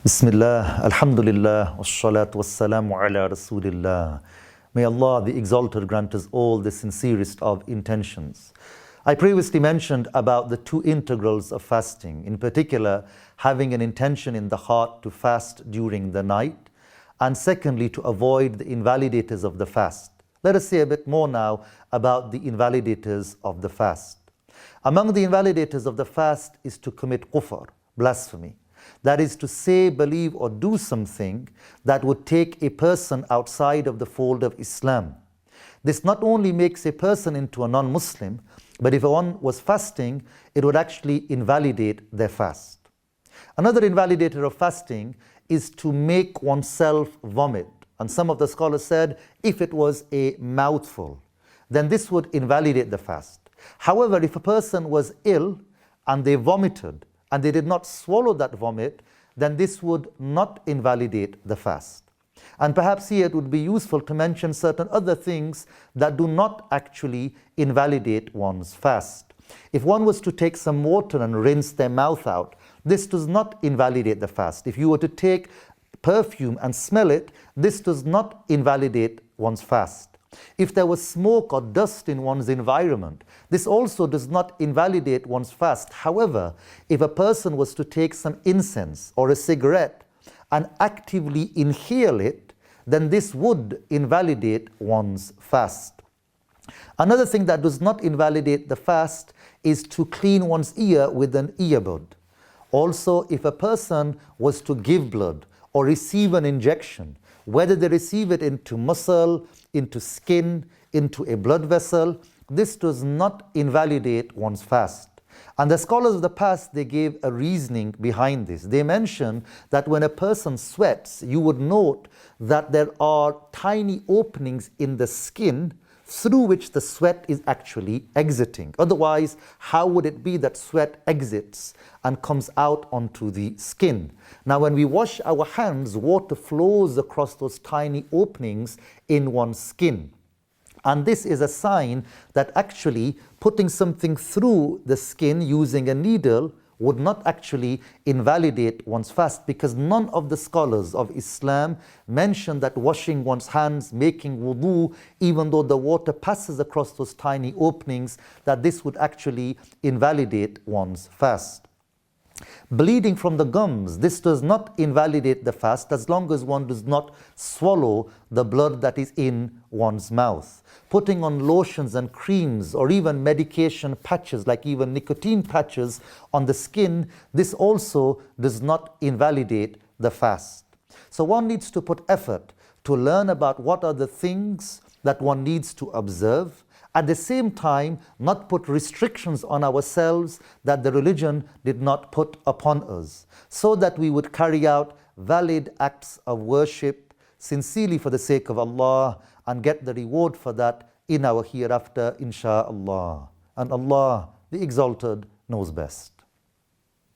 Bismillah, Alhamdulillah, wassalatu wassalamu ala Rasulillah. May Allah the Exalted grant us all the sincerest of intentions. I previously mentioned about the two integrals of fasting, in particular having an intention in the heart to fast during the night, and secondly to avoid the invalidators of the fast. Let us say a bit more now about the invalidators of the fast. Among the invalidators of the fast is to commit kufr, blasphemy. That is to say, believe or do something that would take a person outside of the fold of Islam. This not only makes a person into a non-Muslim, but if one was fasting, it would actually invalidate their fast. Another invalidator of fasting is to make oneself vomit. And some of the scholars said if it was a mouthful, then this would invalidate the fast. However, if a person was ill and they vomited, and they did not swallow that vomit, then this would not invalidate the fast. And perhaps here it would be useful to mention certain other things that do not actually invalidate one's fast. If one was to take some water and rinse their mouth out, this does not invalidate the fast. If you were to take perfume and smell it, this does not invalidate one's fast. If there was smoke or dust in one's environment, this also does not invalidate one's fast. However, if a person was to take some incense or a cigarette and actively inhale it, then this would invalidate one's fast. Another thing that does not invalidate the fast is to clean one's ear with an earbud. Also, if a person was to give blood or receive an injection, whether they receive it into muscle, into skin, into a blood vessel, this does not invalidate one's fast. And the scholars of the past, they gave a reasoning behind this. They mentioned that when a person sweats, you would note that there are tiny openings in the skin through which the sweat is actually exiting. Otherwise, how would it be that sweat exits and comes out onto the skin? Now, when we wash our hands, water flows across those tiny openings in one's skin. And this is a sign that actually putting something through the skin using a needle would not actually invalidate one's fast, because none of the scholars of Islam mention that washing one's hands, making wudu, even though the water passes across those tiny openings, that this would actually invalidate one's fast. Bleeding from the gums, this does not invalidate the fast as long as one does not swallow the blood that is in one's mouth. Putting on lotions and creams or even medication patches, like even nicotine patches on the skin, this also does not invalidate the fast. So one needs to put effort to learn about what are the things that one needs to observe. At the same time, not put restrictions on ourselves that the religion did not put upon us, so that we would carry out valid acts of worship sincerely for the sake of Allah and get the reward for that in our hereafter, insha'Allah. And Allah, the Exalted, knows best.